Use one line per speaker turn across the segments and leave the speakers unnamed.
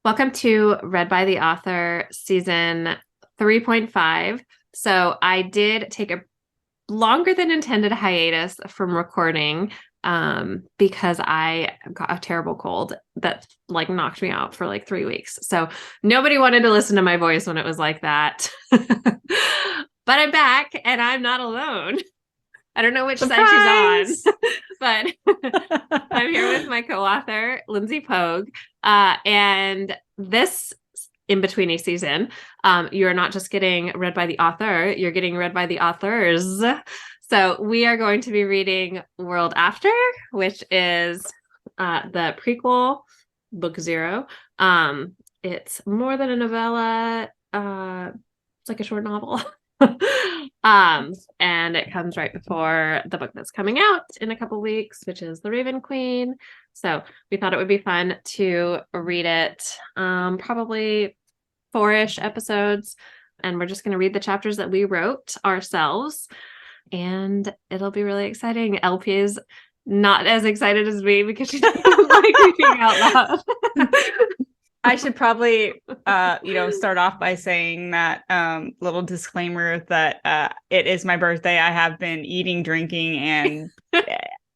Welcome to Read by the Author season 3.5. So I did take a longer than intended hiatus from recording because I got a terrible cold that knocked me out for 3 weeks. So nobody wanted to listen to my voice when it was like that. But I'm back and I'm not alone. I don't know which
Surprise!
side she's on, but I'm here with my co-author, Lindsey Pogue. And this in-betweeny season, you're not just getting read by the author, you're getting read by the authors. So we are going to be reading World After, which is the prequel, book 0. It's more than a novella. It's like a short novel. And it comes right before the book that's coming out in a couple weeks, which is The Raven Queen. So we thought it would be fun to read it, probably 4-ish episodes. And we're just going to read the chapters that we wrote ourselves. And it'll be really exciting. LP is not as excited as me because she doesn't like reading out loud.
I should probably, start off by saying that little disclaimer that it is my birthday. I have been eating, drinking, and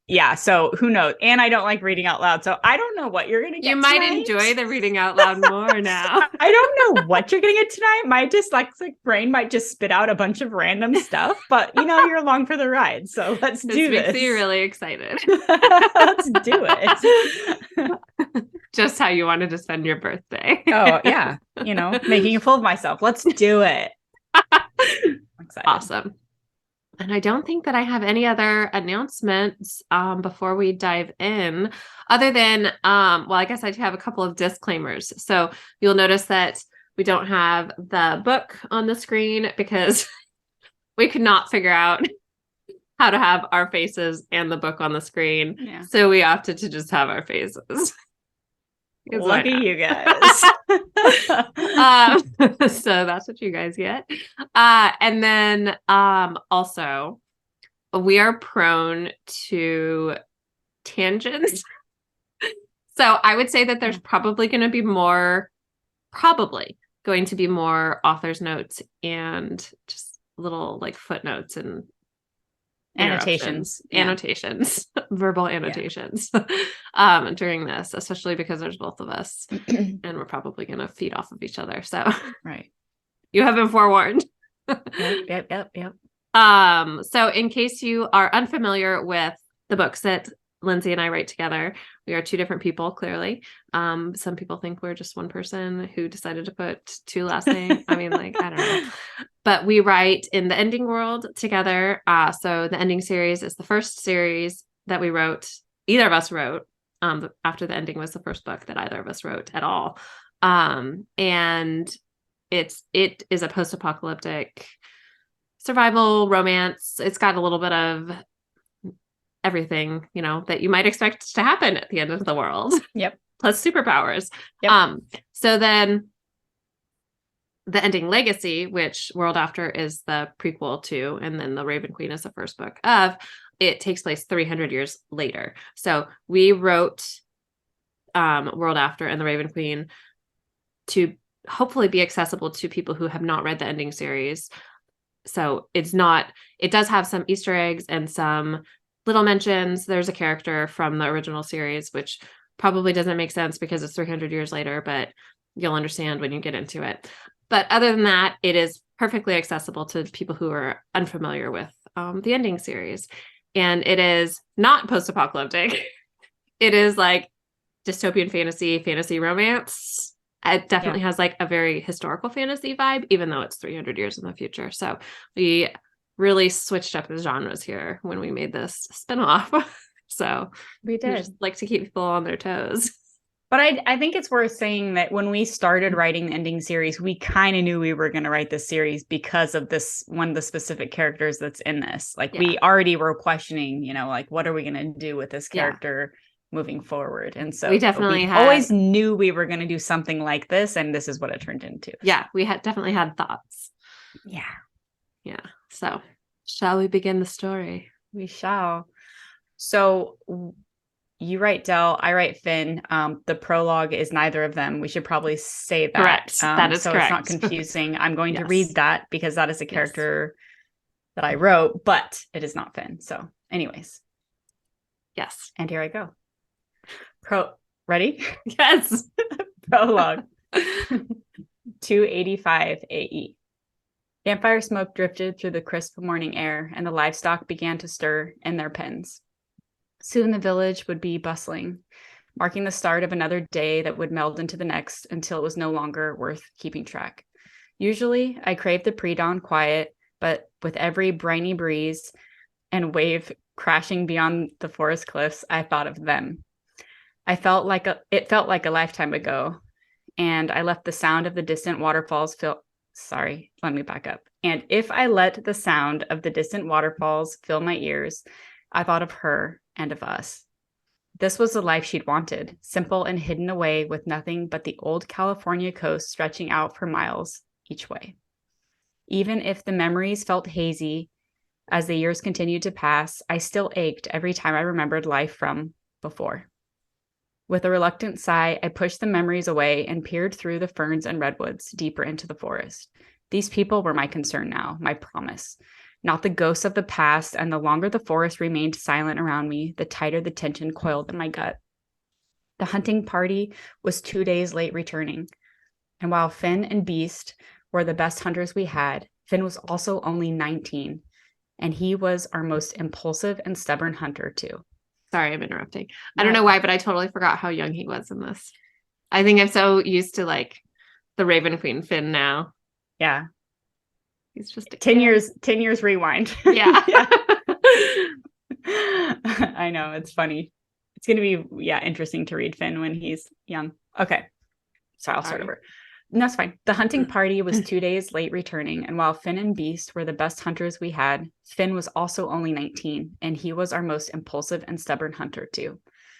yeah, so who knows? And I don't like reading out loud, so I don't know what you're going to get
You might
tonight.
enjoy the reading out loud more now.
I don't know what you're going to get tonight. My dyslexic brain might just spit out a bunch of random stuff, but you're along for the ride, so let's do this.
This makes you really excited.
Let's do it.
Just how you wanted to spend your birthday.
Oh, yeah. Making a fool of myself. Let's do it. I'm excited.
Awesome. And I don't think that I have any other announcements before we dive in, other than, I guess I have a couple of disclaimers. So you'll notice that we don't have the book on the screen because we could not figure out how to have our faces and the book on the screen.
Yeah.
So we opted to just have our faces.
Lucky you guys.
So that's what you guys get. And then also we are prone to tangents. So I would say that there's probably going to be more author's notes and just little footnotes and
annotations,
verbal annotations during this, especially because there's both of us and we're probably going to feed off of each other. So
right.
You have been forewarned.
Yep.
So in case you are unfamiliar with the books that Lindsey and I write together, we are two different people, clearly. Some people think we're just one person who decided to put two last names. I mean, I don't know. But we write in the Ending world together. So the Ending series is the first series that we wrote. Either of us wrote. After the Ending was the first book that either of us wrote at all. And it is a post-apocalyptic survival romance. It's got a little bit of everything, that you might expect to happen at the end of the world.
Yep.
Plus superpowers.
Yep.
So then the Ending Legacy, which World After is the prequel to, and then The Raven Queen is the first book of, it takes place 300 years later. So we wrote World After and The Raven Queen to hopefully be accessible to people who have not read the Ending series. So it does have some Easter eggs and some little mentions. There's a character from the original series, which probably doesn't make sense because it's 300 years later, but you'll understand when you get into it. But other than that, it is perfectly accessible to people who are unfamiliar with the Ending series. And it is not post-apocalyptic. It is dystopian fantasy romance. It definitely has a very historical fantasy vibe, even though it's 300 years in the future. So we really switched up the genres here when we made this spinoff. So
we did
just like to keep people on their toes.
But I think it's worth saying that when we started writing the Ending series, we kind of knew we were going to write this series because of this one of the specific characters that's in this. We already were questioning, what are we going to do with this character moving forward? And so
we definitely
always knew we were going to do something like this, and this is what it turned into.
Yeah, we definitely had thoughts.
Yeah.
So shall we begin the story?
We shall. So You write Del, I write Finn. The prologue is neither of them. We should probably say that.
Correct. That is
so
correct.
It's not confusing. I'm going to
Yes.
read that because that is a character that I wrote, but it is not Finn. So anyways.
Yes.
And here I go. Ready?
Yes.
Prologue. 285 AE. Campfire smoke drifted through the crisp morning air, and the livestock began to stir in their pens. Soon the village would be bustling, marking the start of another day that would meld into the next until it was no longer worth keeping track. Usually, I craved the pre-dawn quiet, but with every briny breeze and wave crashing beyond the forest cliffs, I thought of them. It felt like a lifetime ago, and I left the sound of the distant waterfalls let me back up. And if I let the sound of the distant waterfalls fill my ears, I thought of her and of us. This was the life she'd wanted, simple and hidden away with nothing but the old California coast stretching out for miles each way. Even if the memories felt hazy as the years continued to pass, I still ached every time I remembered life from before. With a reluctant sigh, I pushed the memories away and peered through the ferns and redwoods deeper into the forest. These people were my concern now, my promise, not the ghosts of the past, and the longer the forest remained silent around me, the tighter the tension coiled in my gut. The hunting party was 2 days late returning, and while Finn and Beast were the best hunters we had, Finn was also only 19, and he was our most impulsive and stubborn hunter too.
Sorry, I'm interrupting. I don't know why, but I totally forgot how young he was in this. I think I'm so used to like the Raven Queen Finn now.
Yeah.
He's just
10 years rewind.
Yeah.
I know, it's funny. It's going to be interesting to read Finn when he's young. Okay. Sorry, I'll start over. No, it's fine. The hunting party was 2 days late returning, and while Finn and Beast were the best hunters we had, Finn was also only 19, and he was our most impulsive and stubborn hunter too.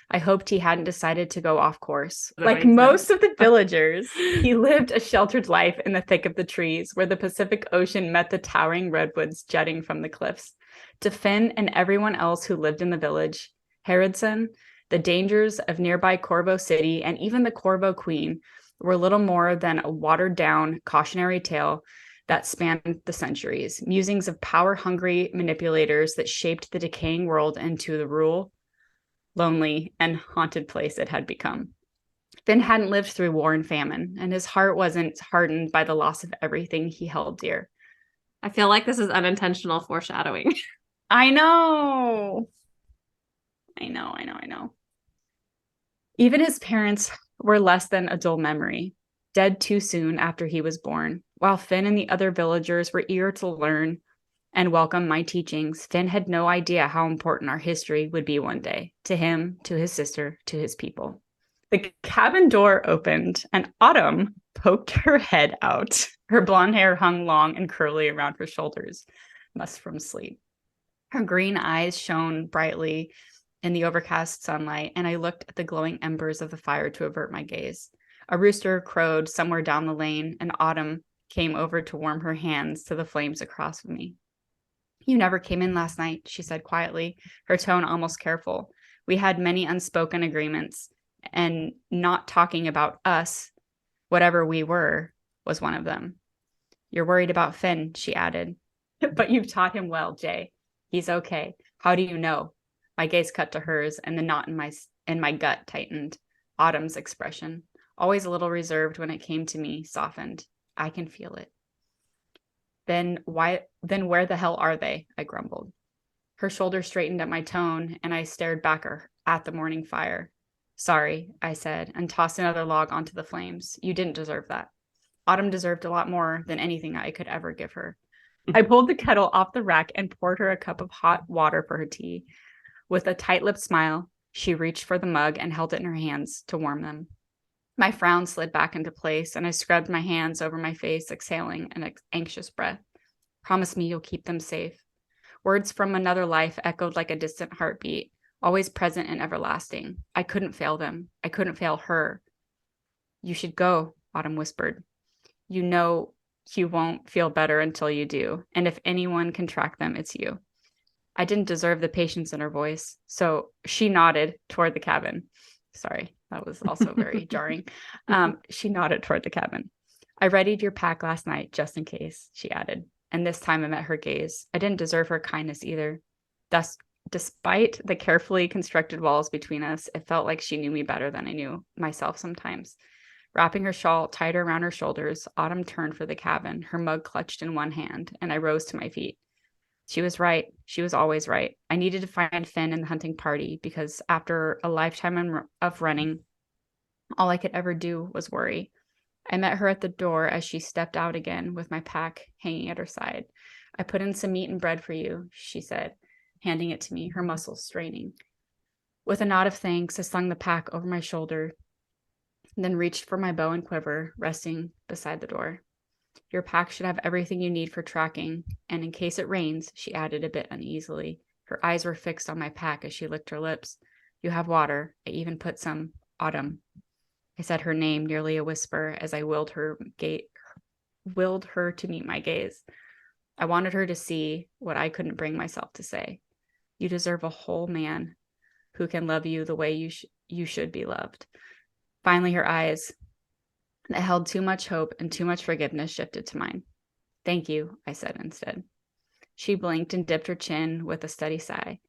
I hoped he hadn't decided to go off course. Like most of the villagers, he lived a sheltered life in the thick of the trees, where the Pacific Ocean met the towering redwoods jutting from the cliffs. To Finn and everyone else who lived in the village, Harrodson, the dangers of nearby Corvo City, and even the Corvo Queen were little more than a watered-down cautionary tale that spanned the centuries, musings of power-hungry manipulators that shaped the decaying world into the rural, lonely, and haunted place it had become. Finn hadn't lived through war and famine, and his heart wasn't hardened by the loss of everything he held dear.
I feel like this is unintentional foreshadowing.
I know. Even his parents were less than a dull memory, dead too soon after he was born. While Finn and the other villagers were eager to learn and welcome my teachings, Finn had no idea how important our history would be one day, to him, to his sister, to his people. The cabin door opened, and Autumn poked her head out. Her blonde hair hung long and curly around her shoulders, mussed from sleep. Her green eyes shone brightly in the overcast sunlight, and I looked at the glowing embers of the fire to avert my gaze. A rooster crowed somewhere down the lane, and Autumn came over to warm her hands to the flames across from me. You never came in last night, she said quietly, her tone almost careful. We had many unspoken agreements, and not talking about us, whatever we were, was one of them. You're worried about Finn, she added. But you've taught him well, Jay. He's okay. How do you know? My gaze cut to hers, and the knot in my gut tightened. Autumn's expression, always a little reserved when it came to me, softened. I can feel it. Then where the hell are they? I grumbled. Her shoulders straightened at my tone, and I stared back at the morning fire. Sorry, I said, and tossed another log onto the flames. You didn't deserve that. Autumn deserved a lot more than anything I could ever give her. I pulled the kettle off the rack and poured her a cup of hot water for her tea. With a tight-lipped smile, she reached for the mug and held it in her hands to warm them. My frown slid back into place, and I scrubbed my hands over my face, exhaling an anxious breath. Promise me you'll keep them safe. Words from another life echoed like a distant heartbeat, always present and everlasting. I couldn't fail them. I couldn't fail her. You should go, Autumn whispered. You know you won't feel better until you do, and if anyone can track them, it's you. I didn't deserve the patience in her voice, so she nodded toward the cabin. Sorry, that was also very jarring. She nodded toward the cabin. I readied your pack last night, just in case, she added. And this time I met her gaze. I didn't deserve her kindness either. Thus, despite the carefully constructed walls between us, it felt like she knew me better than I knew myself sometimes. Wrapping her shawl tighter around her shoulders, Autumn turned for the cabin, her mug clutched in one hand, and I rose to my feet. She was right. She was always right. I needed to find Finn and the hunting party because after a lifetime of running, all I could ever do was worry. I met her at the door as she stepped out again with my pack hanging at her side. I put in some meat and bread for you, she said, handing it to me, her muscles straining. With a nod of thanks, I slung the pack over my shoulder, then reached for my bow and quiver, resting beside the door. Your pack should have everything you need for tracking, and in case it rains, she added a bit uneasily. Her eyes were fixed on my pack as she licked her lips. You have water. I even put some. Autumn. I said her name, nearly a whisper, as I willed her to meet my gaze. I wanted her to see what I couldn't bring myself to say. You deserve a whole man who can love you the way you should be loved. Finally, her eyes that held too much hope and too much forgiveness shifted to mine. Thank you, I said instead. She blinked and dipped her chin with a steady sigh.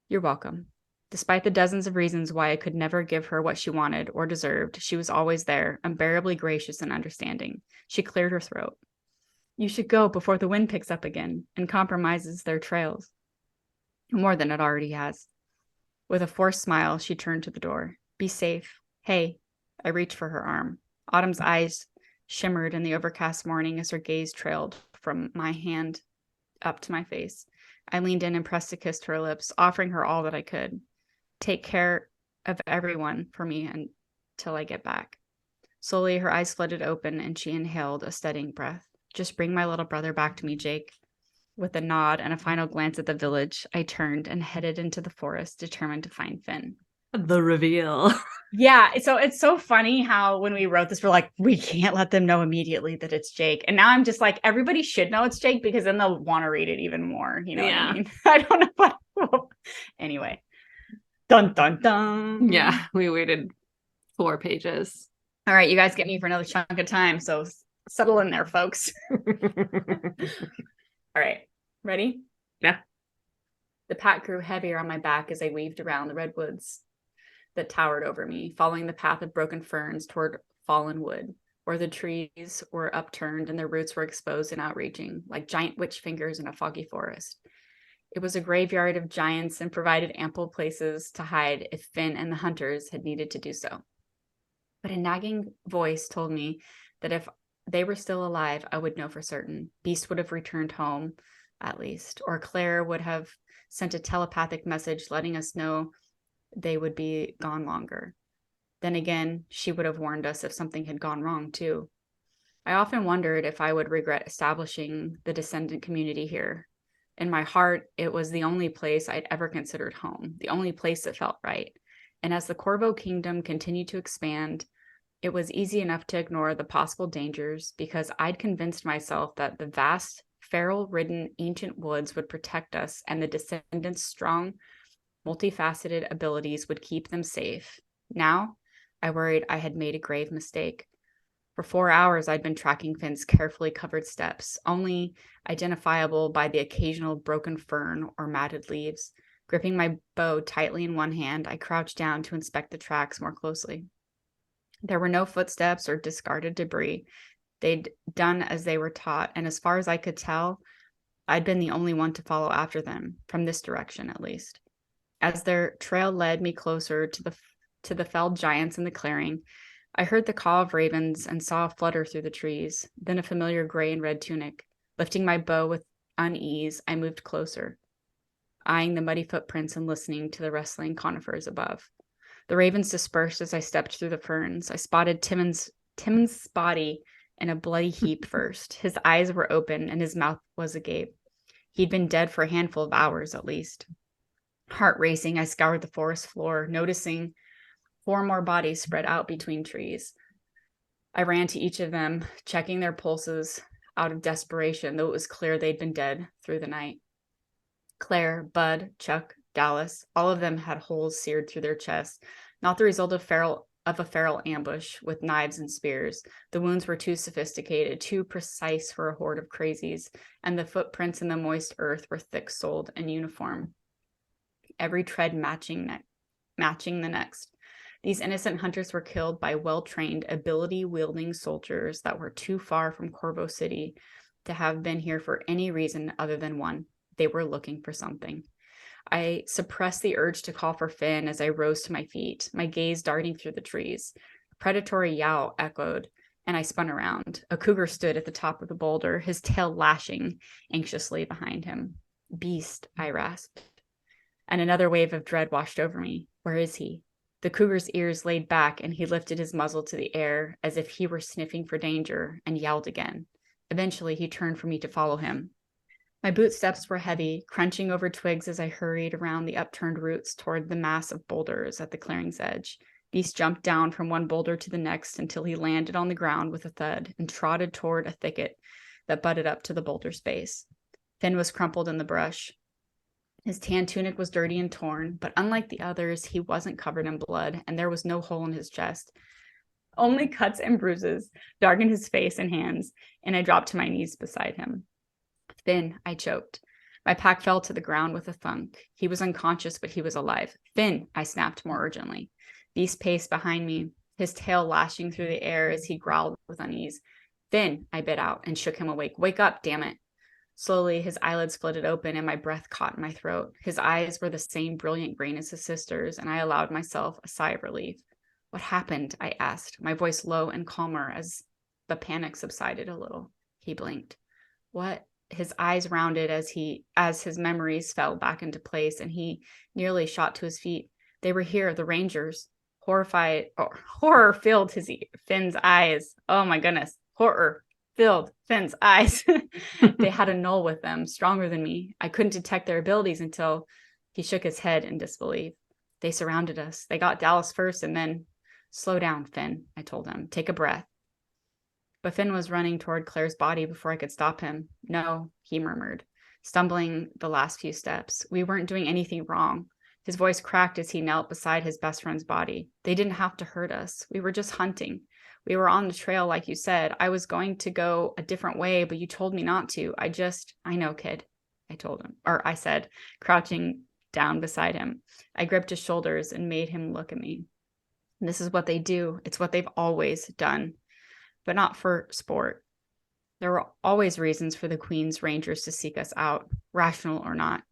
You're welcome. Despite the dozens of reasons why I could never give her what she wanted or deserved, she was always there, unbearably gracious and understanding. She cleared her throat. You should go before the wind picks up again and compromises their trails. More than it already has. With a forced smile, she turned to the door. Be safe. Hey. I reached for her arm. Autumn's eyes shimmered in the overcast morning as her gaze trailed from my hand up to my face. I leaned in and pressed a kiss to her lips, offering her all that I could. Take care of everyone for me until I get back. Slowly, her eyes flooded open and she inhaled a steadying breath. Just bring my little brother back to me, Jake. With a nod and a final glance at the village, I turned and headed into the forest, determined to find Finn.
The reveal.
Yeah, so it's so funny how when we wrote this, we're like, we can't let them know immediately that it's Jake. And now I'm just like, everybody should know it's Jake because then they'll want to read it even more. You know what I mean? I don't know what. Anyway. Dun, dun, dun.
Yeah, we waited 4 pages.
All right, you guys get me for another chunk of time. So settle in there, folks. All right, ready?
Yeah.
The pack grew heavier on my back as I weaved around the redwoods that towered over me, following the path of broken ferns toward fallen wood, where the trees were upturned and their roots were exposed and outreaching, like giant witch fingers in a foggy forest. It was a graveyard of giants and provided ample places to hide if Finn and the hunters had needed to do so. But a nagging voice told me that if they were still alive, I would know for certain. Beast would have returned home, at least, or Claire would have sent a telepathic message letting us know they would be gone longer. Then again, she would have warned us if something had gone wrong, too. I often wondered if I would regret establishing the descendant community here. In my heart, it was the only place I'd ever considered home, the only place that felt right. And as the Corvo kingdom continued to expand, it was easy enough to ignore the possible dangers because I'd convinced myself that the vast, feral-ridden ancient woods would protect us and the descendants' strong, multifaceted abilities would keep them safe. Now, I worried I had made a grave mistake. For 4 hours, I'd been tracking Finn's carefully covered steps, only identifiable by the occasional broken fern or matted leaves. Gripping my bow tightly in one hand, I crouched down to inspect the tracks more closely. There were no footsteps or discarded debris. They'd done as they were taught, and as far as I could tell, I'd been the only one to follow after them, from this direction at least. As their trail led me closer to the felled giants in the clearing, I heard the call of ravens and saw a flutter through the trees, then a familiar gray and red tunic. Lifting my bow with unease, I moved closer, eyeing the muddy footprints and listening to the rustling conifers above. The ravens dispersed as I stepped through the ferns. I spotted Timon's body in a bloody heap first. His eyes were open and his mouth was agape. He'd been dead for a handful of hours at least. Heart racing, I scoured the forest floor, noticing 4 more bodies spread out between trees. I ran to each of them, checking their pulses out of desperation, though it was clear they'd been dead through the night. Claire, Bud, Chuck, Dallas, all of them had holes seared through their chests, not the result of a feral ambush with knives and spears. The wounds were too sophisticated, too precise for a horde of crazies, and the footprints in the moist earth were thick-soled and uniform, every tread matching the next. These innocent hunters were killed by well-trained, ability-wielding soldiers that were too far from Corvo City to have been here for any reason other than one. They were looking for something. I suppressed the urge to call for Finn as I rose to my feet, my gaze darting through the trees. A predatory yowl echoed, and I spun around. A cougar stood at the top of the boulder, his tail lashing anxiously behind him. Beast, I rasped. And another wave of dread washed over me. Where is he? The cougar's ears laid back, and he lifted his muzzle to the air as if he were sniffing for danger, and yelled again. Eventually, he turned for me to follow him. My bootsteps were heavy, crunching over twigs as I hurried around the upturned roots toward the mass of boulders at the clearing's edge. Beast jumped down from one boulder to the next until he landed on the ground with a thud and trotted toward a thicket that butted up to the boulder's base. Finn was crumpled in the brush. His tan tunic was dirty and torn, but unlike the others, he wasn't covered in blood, and there was no hole in his chest. Only cuts and bruises darkened his face and hands, and I dropped to my knees beside him. Finn, I choked. My pack fell to the ground with a thunk. He was unconscious, but he was alive. Finn, I snapped more urgently. Beast paced behind me, his tail lashing through the air as he growled with unease. Finn, I bit out and shook him awake. Wake up, damn it. Slowly, his eyelids flitted open and my breath caught in my throat. His eyes were the same brilliant green as his sister's, and I allowed myself a sigh of relief. What happened? I asked, my voice low and calmer as the panic subsided a little. He blinked. What? His eyes rounded as his memories fell back into place, and he nearly shot to his feet. They were here, the Rangers. Horror filled Finn's eyes. Oh my goodness. Horror filled Finn's eyes. They had a null with them, stronger than me. I couldn't detect their abilities until he shook his head in disbelief. They surrounded us. They got Dallas first, and then... Slow down, Finn, I told him. Take a breath. But Finn was running toward Claire's body before I could stop him. No, he murmured, stumbling the last few steps. We weren't doing anything wrong. His voice cracked as he knelt beside his best friend's body. They didn't have to hurt us. We were just hunting. We were on the trail, like you said. I was going to go a different way, but you told me not to. I know, kid, I said, crouching down beside him. I gripped his shoulders and made him look at me. This is what they do. It's what they've always done, but not for sport. There were always reasons for the Queen's Rangers to seek us out, rational or not.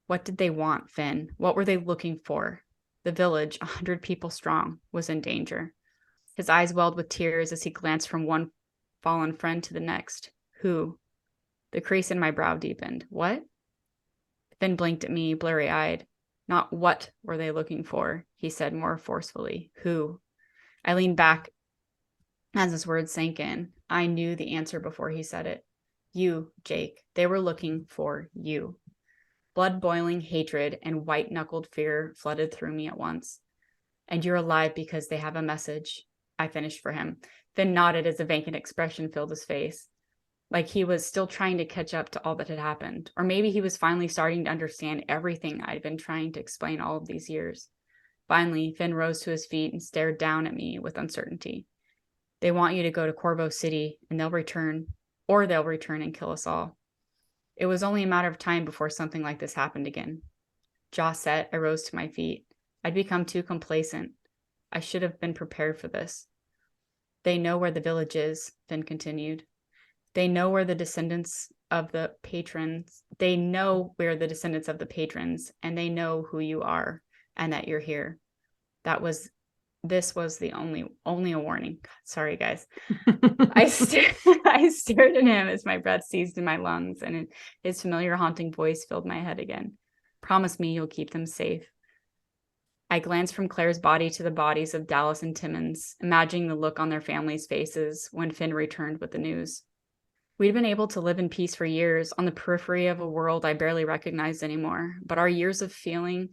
What did they want, Finn? What were they looking for? The village, 100 people strong, was in danger. His eyes welled with tears as he glanced from one fallen friend to the next. Who? The crease in my brow deepened. What? Finn blinked at me, blurry-eyed. Not what were they looking for, he said more forcefully. Who? I leaned back as his words sank in. I knew the answer before he said it. You, Jake. They were looking for you. Blood-boiling hatred and white-knuckled fear flooded through me at once. And you're alive because they have a message, I finished for him. Finn nodded as a vacant expression filled his face, like he was still trying to catch up to all that had happened. Or maybe he was finally starting to understand everything I'd been trying to explain all of these years. Finally, Finn rose to his feet and stared down at me with uncertainty. They want you to go to Corvo City, and they'll return and kill us all. It was only a matter of time before something like this happened again. Jaw set, I rose to my feet. I'd become too complacent. I should have been prepared for this. They know where the village is, Finn continued. They know where the descendants of the patrons, and they know who you are and that you're here. This was the only a warning. Sorry, guys. I stared at him as my breath seized in my lungs, and his familiar haunting voice filled my head again. Promise me you'll keep them safe. I glanced from Claire's body to the bodies of Dallas and Timmons, imagining the look on their families' faces when Finn returned with the news. We'd been able to live in peace for years on the periphery of a world I barely recognized anymore, but our years of feeling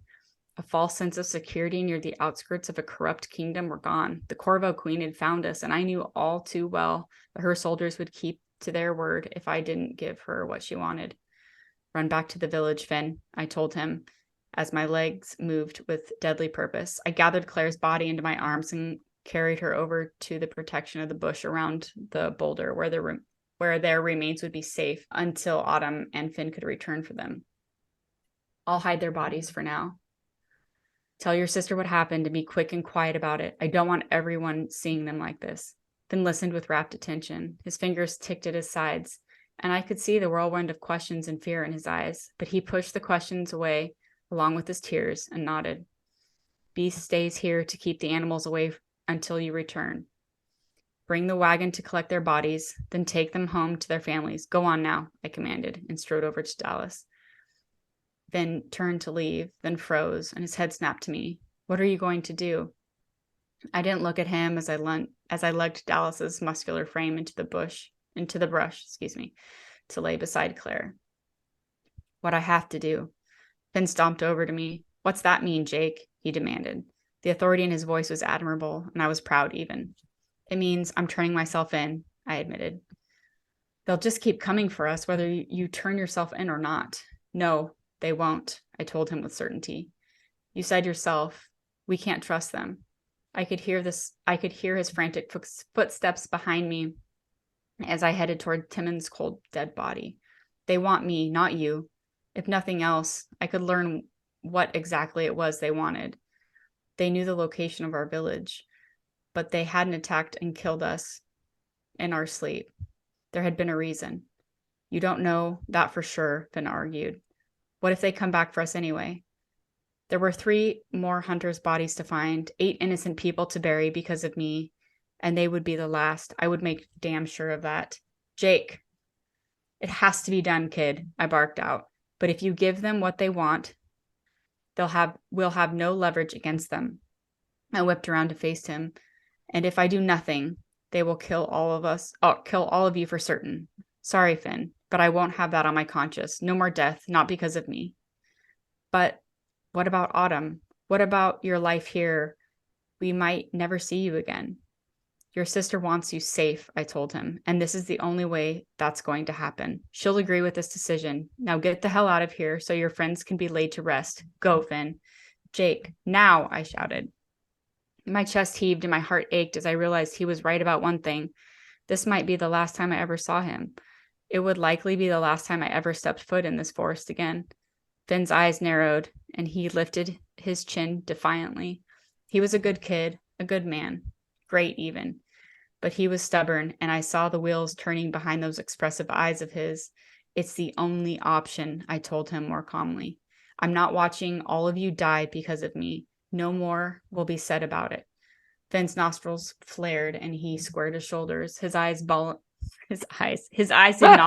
a false sense of security near the outskirts of a corrupt kingdom were gone. The Corvo Queen had found us, and I knew all too well that her soldiers would keep to their word if I didn't give her what she wanted. Run back to the village, Finn, I told him, as my legs moved with deadly purpose. I gathered Claire's body into my arms and carried her over to the protection of the bush around the boulder where their remains would be safe until Autumn and Finn could return for them. I'll hide their bodies for now. Tell your sister what happened and be quick and quiet about it. I don't want everyone seeing them like this. Finn listened with rapt attention. His fingers ticked at his sides, and I could see the whirlwind of questions and fear in his eyes, but he pushed the questions away along with his tears and nodded. Beast stays here to keep the animals away until you return. Bring the wagon to collect their bodies, then take them home to their families. Go on now, I commanded, and strode over to Dallas. Finn turned to leave, then froze, and his head snapped to me. What are you going to do? I didn't look at him as I lugged Dallas's muscular frame into the brush, to lay beside Claire. What I have to do. Finn stomped over to me. What's that mean, Jake? He demanded. The authority in his voice was admirable, and I was proud even. It means I'm turning myself in, I admitted. They'll just keep coming for us, whether you turn yourself in or not. No, they won't, I told him with certainty. You said yourself, we can't trust them. I could hear his frantic footsteps behind me as I headed toward Timon's cold, dead body. They want me, not you. If nothing else, I could learn what exactly it was they wanted. They knew the location of our village, but they hadn't attacked and killed us in our sleep. There had been a reason. You don't know that for sure, Finn argued. What if they come back for us anyway? There were 3 more hunters' bodies to find, 8 innocent people to bury because of me, and they would be the last. I would make damn sure of that. Jake, it has to be done, kid, I barked out. But if you give them what they want, we'll have no leverage against them. I whipped around to face him. And if I do nothing, they will kill all of you for certain. Sorry, Finn, but I won't have that on my conscience. No more death, not because of me. But what about Autumn? What about your life here? We might never see you again. Your sister wants you safe, I told him, and this is the only way that's going to happen. She'll agree with this decision. Now get the hell out of here so your friends can be laid to rest. Go, Finn. Jake, now, I shouted. My chest heaved and my heart ached as I realized he was right about one thing. This might be the last time I ever saw him. It would likely be the last time I ever stepped foot in this forest again. Finn's eyes narrowed, and he lifted his chin defiantly. He was a good kid, a good man. Great, even. But he was stubborn, and I saw the wheels turning behind those expressive eyes of his. It's the only option, I told him more calmly. I'm not watching all of you die because of me. No more will be said about it. Finn's nostrils flared, and he squared his shoulders. His eyes did not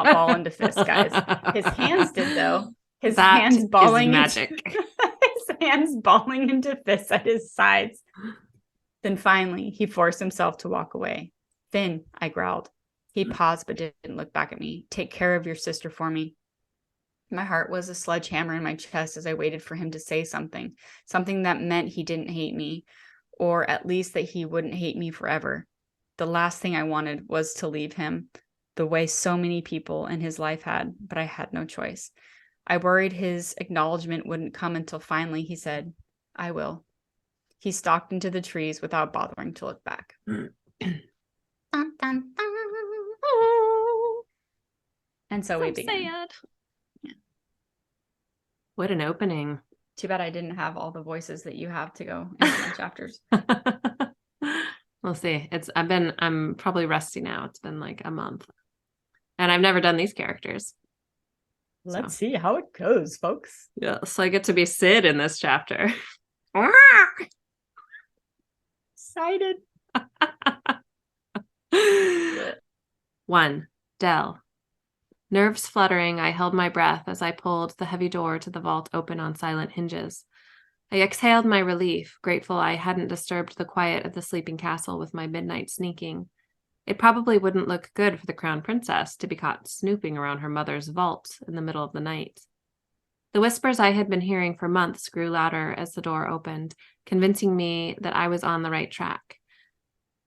ball into fists, guys. His hands did, though. His hands balling into fists at his sides. Then finally, he forced himself to walk away. Finn, I growled. He paused but didn't look back at me. Take care of your sister for me. My heart was a sledgehammer in my chest as I waited for him to say something that meant he didn't hate me, or at least that he wouldn't hate me forever. The last thing I wanted was to leave him, the way so many people in his life had, but I had no choice. I worried his acknowledgement wouldn't come until finally he said, I will. He stalked into the trees without bothering to look back. Dun, dun, dun. And so we began.
Sad. Yeah. What an opening.
Too bad I didn't have all the voices that you have to go into the chapters.
We'll see. I'm probably rusty now. It's been like a month. And I've never done these characters.
Let's see how it goes, folks.
Yeah, so I get to be Sid in this chapter.
Excited.
1. Del. Nerves fluttering, I held my breath as I pulled the heavy door to the vault open on silent hinges. I exhaled my relief, grateful I hadn't disturbed the quiet of the sleeping castle with my midnight sneaking. It probably wouldn't look good for the crown princess to be caught snooping around her mother's vault in the middle of the night. The whispers I had been hearing for months grew louder as the door opened, convincing me that I was on the right track.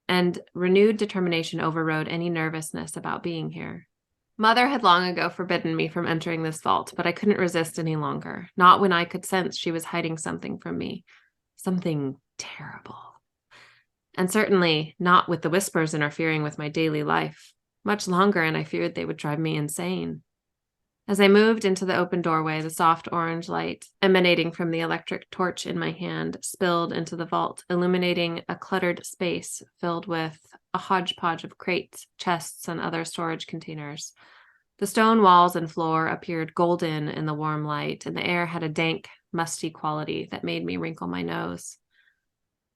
And renewed determination overrode any nervousness about being here. Mother had long ago forbidden me from entering this vault, but I couldn't resist any longer, not when I could sense she was hiding something from me. Something terrible. And certainly not with the whispers interfering with my daily life. Much longer, and I feared they would drive me insane. As I moved into the open doorway, the soft orange light emanating from the electric torch in my hand spilled into the vault, illuminating a cluttered space filled with a hodgepodge of crates, chests, and other storage containers. The stone walls and floor appeared golden in the warm light, and the air had a dank, musty quality that made me wrinkle my nose.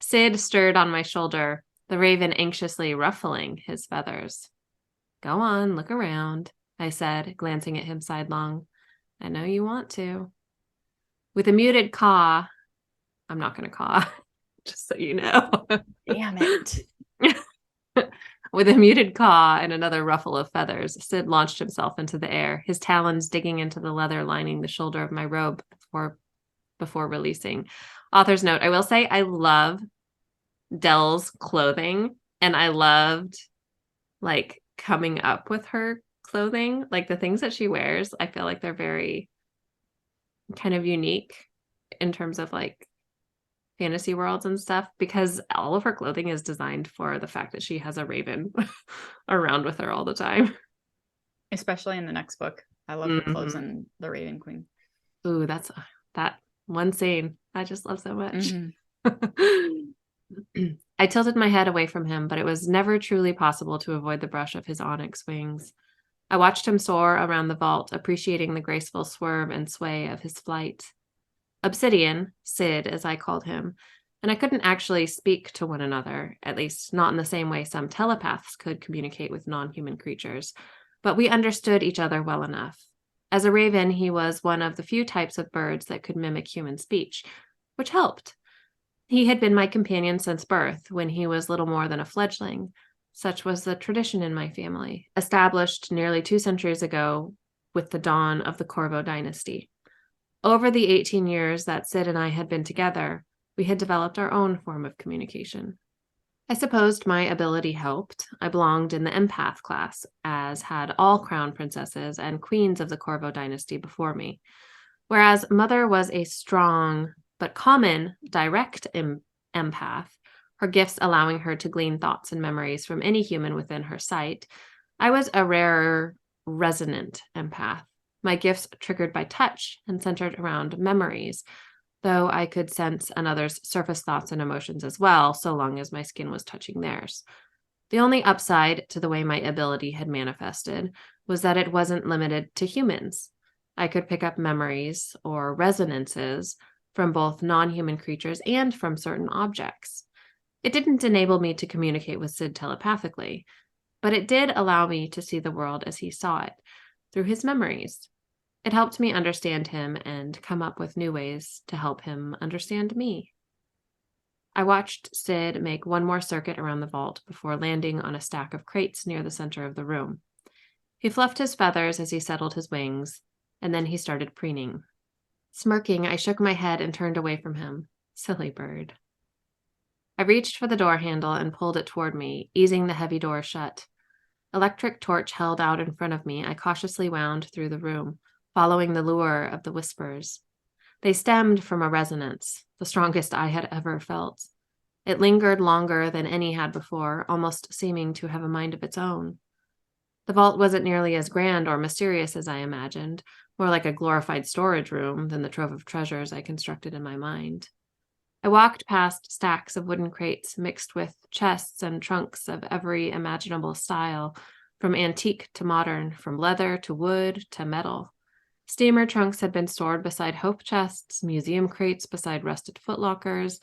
Sid stirred on my shoulder, the raven anxiously ruffling his feathers. "Go on, look around," I said, glancing at him sidelong. "I know you want to." With a muted caw, I'm not going to caw, just so you know.
Damn it.
With a muted caw and another ruffle of feathers, Sid launched himself into the air, his talons digging into the leather lining the shoulder of my robe before releasing. Author's note, I will say I love Dell's clothing, and I loved like coming up with her clothing, like the things that she wears. I feel like they're very kind of unique in terms of like fantasy worlds and stuff, because all of her clothing is designed for the fact that she has a raven around with her all the time.
Especially in the next book. I love her clothes in The Raven Queen.
Ooh, that's that one scene I just love so much. I tilted my head away from him, but it was never truly possible to avoid the brush of his onyx wings. I watched him soar around the vault, appreciating the graceful swerve and sway of his flight. Obsidian, Sid, as I called him, and I couldn't actually speak to one another, at least not in the same way some telepaths could communicate with non-human creatures, but we understood each other well enough. As a raven, he was one of the few types of birds that could mimic human speech, which helped. He had been my companion since birth, when he was little more than a fledgling. Such was the tradition in my family, established nearly 2 centuries ago with the dawn of the Corvo dynasty. Over the 18 years that Sid and I had been together, we had developed our own form of communication. I supposed my ability helped. I belonged in the empath class, as had all crown princesses and queens of the Corvo dynasty before me. Whereas Mother was a strong but common direct empath, her gifts allowing her to glean thoughts and memories from any human within her sight, I was a rarer resonant empath. My gifts triggered by touch and centered around memories, though I could sense another's surface thoughts and emotions as well, so long as my skin was touching theirs. The only upside to the way my ability had manifested was that it wasn't limited to humans. I could pick up memories or resonances from both non-human creatures and from certain objects. It didn't enable me to communicate with Sid telepathically, but it did allow me to see the world as he saw it, through his memories. It helped me understand him and come up with new ways to help him understand me. I watched Sid make one more circuit around the vault before landing on a stack of crates near the center of the room. He fluffed his feathers as he settled his wings, and then he started preening. Smirking, I shook my head and turned away from him. Silly bird. I reached for the door handle and pulled it toward me, easing the heavy door shut. Electric torch held out in front of me, I cautiously wound through the room, following the lure of the whispers. They stemmed from a resonance, the strongest I had ever felt. It lingered longer than any had before, almost seeming to have a mind of its own. The vault wasn't nearly as grand or mysterious as I imagined, more like a glorified storage room than the trove of treasures I constructed in my mind. I walked past stacks of wooden crates mixed with chests and trunks of every imaginable style, from antique to modern, from leather to wood to metal. Steamer trunks had been stored beside hope chests, museum crates beside rusted footlockers.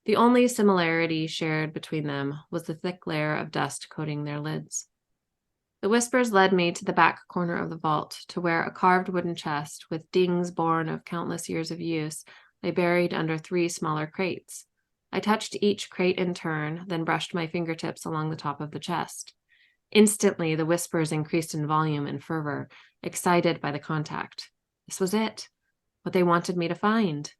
The only similarity shared between them was the thick layer of dust coating their lids. The whispers led me to the back corner of the vault, to where a carved wooden chest with dings born of countless years of use lay buried under 3 smaller crates. I touched each crate in turn, then brushed my fingertips along the top of the chest. Instantly, the whispers increased in volume and fervor, excited by the contact. This was it, what they wanted me to find.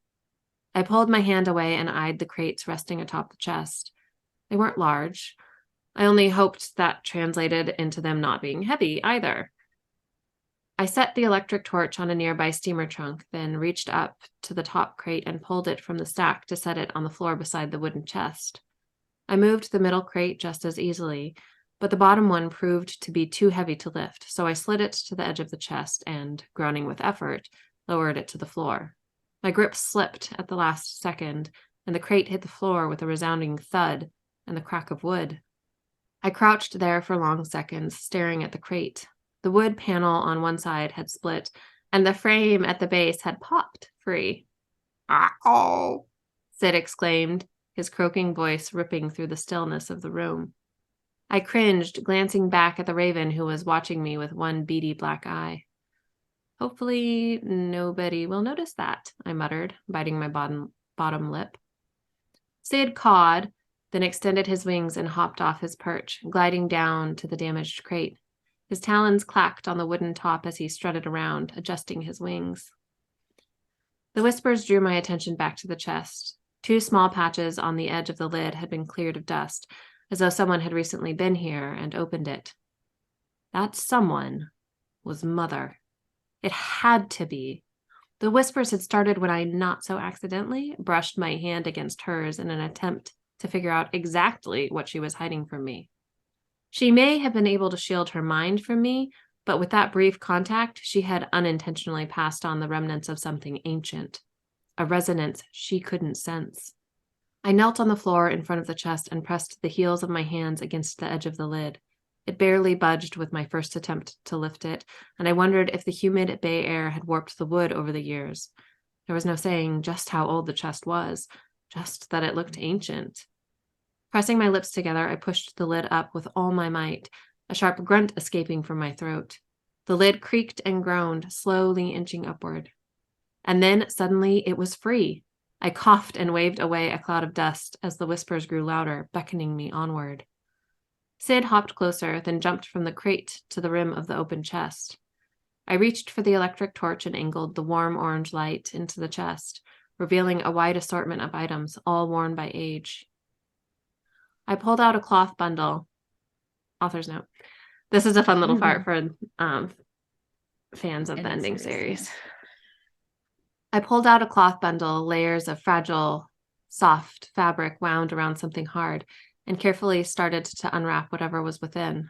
I pulled my hand away and eyed the crates resting atop the chest. They weren't large. I only hoped that translated into them not being heavy either. I set the electric torch on a nearby steamer trunk, then reached up to the top crate and pulled it from the stack to set it on the floor beside the wooden chest. I moved the middle crate just as easily, but the bottom one proved to be too heavy to lift, so I slid it to the edge of the chest and, groaning with effort, lowered it to the floor. My grip slipped at the last second, and the crate hit the floor with a resounding thud and the crack of wood. I crouched there for long seconds, staring at the crate. The wood panel on one side had split, and the frame at the base had popped free. "Ow!" Sid exclaimed, his croaking voice ripping through the stillness of the room. I cringed, glancing back at the raven who was watching me with one beady black eye. "Hopefully nobody will notice that," I muttered, biting my bottom lip. Sid cawed, then extended his wings and hopped off his perch, gliding down to the damaged crate. His talons clacked on the wooden top as he strutted around, adjusting his wings. The whispers drew my attention back to the chest. 2 small patches on the edge of the lid had been cleared of dust, as though someone had recently been here and opened it. That someone was Mother. It had to be. The whispers had started when I, not so accidentally, brushed my hand against hers in an attempt to figure out exactly what she was hiding from me. She may have been able to shield her mind from me, but with that brief contact, she had unintentionally passed on the remnants of something ancient, a resonance she couldn't sense. I knelt on the floor in front of the chest and pressed the heels of my hands against the edge of the lid. It barely budged with my first attempt to lift it, and I wondered if the humid bay air had warped the wood over the years. There was no saying just how old the chest was, just that it looked ancient. Pressing my lips together, I pushed the lid up with all my might, a sharp grunt escaping from my throat. The lid creaked and groaned, slowly inching upward. And then, suddenly, it was free. I coughed and waved away a cloud of dust as the whispers grew louder, beckoning me onward. Sid hopped closer, then jumped from the crate to the rim of the open chest. I reached for the electric torch and angled the warm orange light into the chest, revealing a wide assortment of items, all worn by age. I pulled out a cloth bundle. Author's note. This is a fun little part for fans of the ending series. I pulled out a cloth bundle, layers of fragile, soft fabric wound around something hard, and carefully started to unwrap whatever was within.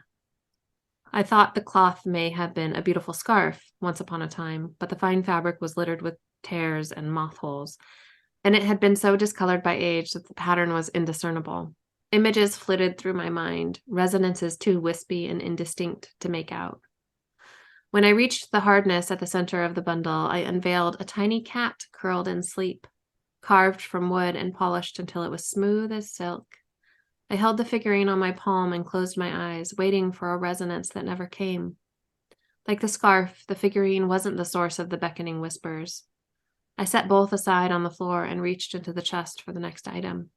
I thought the cloth may have been a beautiful scarf once upon a time, but the fine fabric was littered with tears and moth holes, and it had been so discolored by age that the pattern was indiscernible. Images flitted through my mind, resonances too wispy and indistinct to make out. When I reached the hardness at the center of the bundle, I unveiled a tiny cat curled in sleep, carved from wood and polished until it was smooth as silk. I held the figurine on my palm and closed my eyes, waiting for a resonance that never came. Like the scarf, the figurine wasn't the source of the beckoning whispers. I set both aside on the floor and reached into the chest for the next item.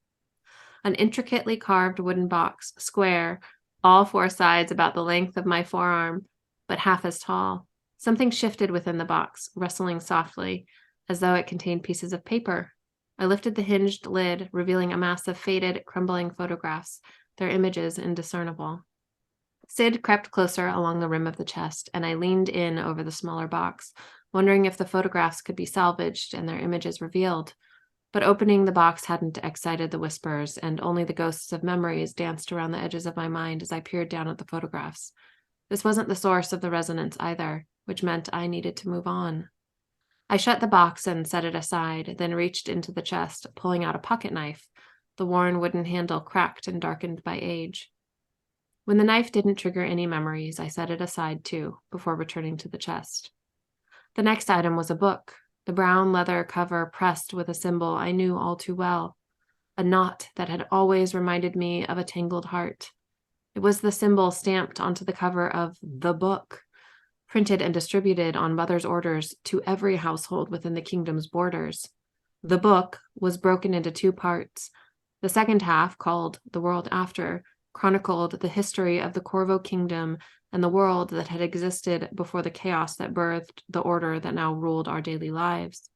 An intricately carved wooden box, square, all 4 sides about the length of my forearm, but half as tall. Something shifted within the box, rustling softly, as though it contained pieces of paper. I lifted the hinged lid, revealing a mass of faded, crumbling photographs, their images indiscernible. Sid crept closer along the rim of the chest, and I leaned in over the smaller box, wondering if the photographs could be salvaged and their images revealed. But opening the box hadn't excited the whispers, and only the ghosts of memories danced around the edges of my mind as I peered down at the photographs. This wasn't the source of the resonance either, which meant I needed to move on. I shut the box and set it aside, then reached into the chest, pulling out a pocket knife, the worn wooden handle cracked and darkened by age. When the knife didn't trigger any memories, I set it aside too, before returning to the chest. The next item was a book, the brown leather cover pressed with a symbol I knew all too well, a knot that had always reminded me of a tangled heart. It was the symbol stamped onto the cover of the book, printed and distributed on Mother's orders to every household within the kingdom's borders. The book was broken into 2 parts. The second half, called The World After, chronicled the history of the Corvo kingdom and the world that had existed before the chaos that birthed the order that now ruled our daily lives.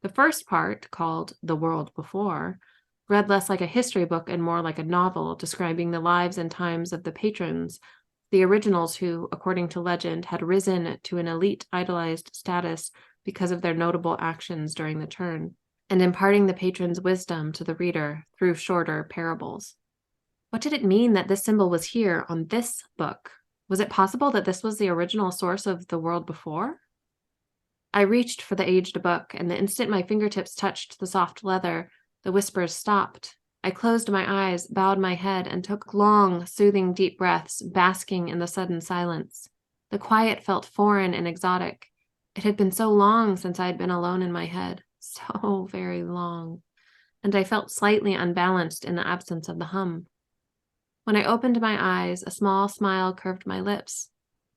The first part, called The World Before, read less like a history book and more like a novel describing the lives and times of the patrons The originals who, according to legend, had risen to an elite idolized status because of their notable actions during the turn, and imparting the patron's wisdom to the reader through shorter parables. What did it mean that this symbol was here on this book? Was it possible that this was the original source of the world before? I reached for the aged book, and the instant my fingertips touched the soft leather, the whispers stopped. I closed my eyes, bowed my head, and took long, soothing, deep breaths, basking in the sudden silence. The quiet felt foreign and exotic. It had been so long since I had been alone in my head, so very long, and I felt slightly unbalanced in the absence of the hum. When I opened my eyes, a small smile curved my lips.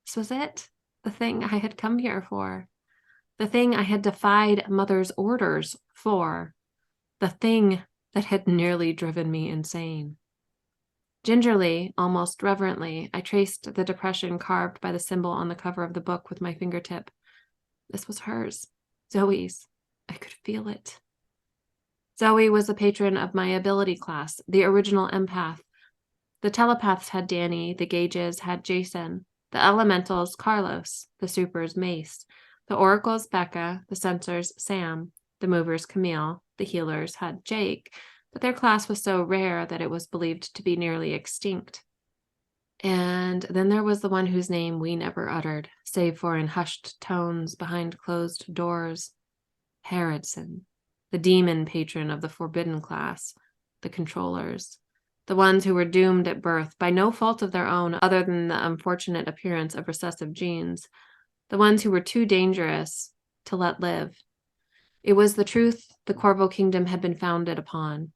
This was it, the thing I had come here for, the thing I had defied Mother's orders for, the thing that had nearly driven me insane. Gingerly, almost reverently, I traced the depression carved by the symbol on the cover of the book with my fingertip. This was hers, Zoe's. I could feel it. Zoe was the patron of my ability class, the original empath. The telepaths had Danny, the gauges had Jason, the elementals Carlos, the supers Mace, the oracles Becca, the sensors Sam, the movers Camille, the healers had Jake, but their class was so rare that it was believed to be nearly extinct. And then there was the one whose name we never uttered, save for in hushed tones behind closed doors. Harrodson, the demon patron of the forbidden class, the controllers, the ones who were doomed at birth by no fault of their own other than the unfortunate appearance of recessive genes, the ones who were too dangerous to let live. It was the truth the Corvo kingdom had been founded upon.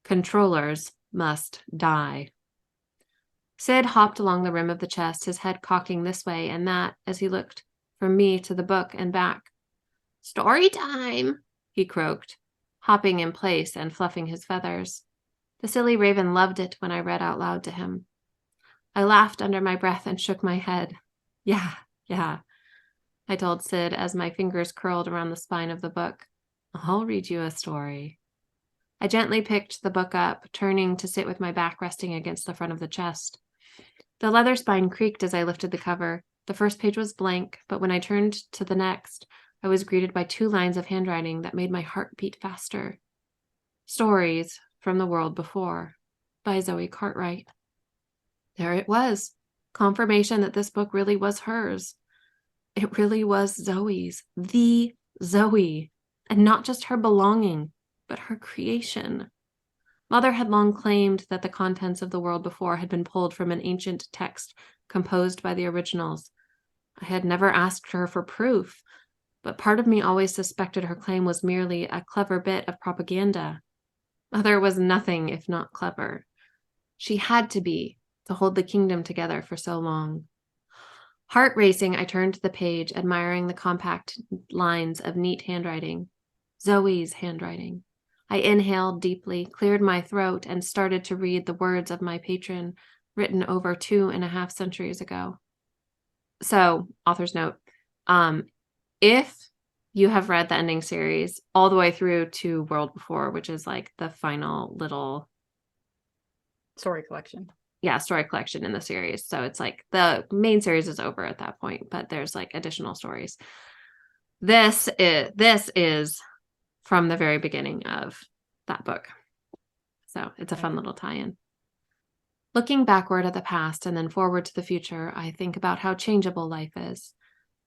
Controllers must die. Sid hopped along the rim of the chest, his head cocking this way and that as he looked from me to the book and back. "Story time," he croaked, hopping in place and fluffing his feathers. The silly raven loved it when I read out loud to him. I laughed under my breath and shook my head. Yeah, I told Sid as my fingers curled around the spine of the book. I'll read you a story. I gently picked the book up, turning to sit with my back resting against the front of the chest. The leather spine creaked as I lifted the cover. The first page was blank, but when I turned to the next, I was greeted by 2 lines of handwriting that made my heart beat faster. Stories from the World Before, by Zoe Cartwright. There it was, confirmation that this book really was hers. It really was Zoe's, the Zoe, and not just her belonging, but her creation. Mother had long claimed that the contents of the World Before had been pulled from an ancient text composed by the originals. I had never asked her for proof, but part of me always suspected her claim was merely a clever bit of propaganda. Mother was nothing if not clever. She had to be, to hold the kingdom together for so long. Heart racing, I turned to the page, admiring the compact lines of neat handwriting. Zoe's handwriting. I inhaled deeply, cleared my throat, and started to read the words of my patron, written over 2.5 centuries ago. So, author's note, if you have read the ending series all the way through to World Before, which is like the final little
story collection.
Yeah, story collection in the series. So it's like the main series is over at that point, but there's like additional stories. This is from the very beginning of that book. So it's a fun little tie-in. Looking backward at the past and then forward to the future, I think about how changeable life is.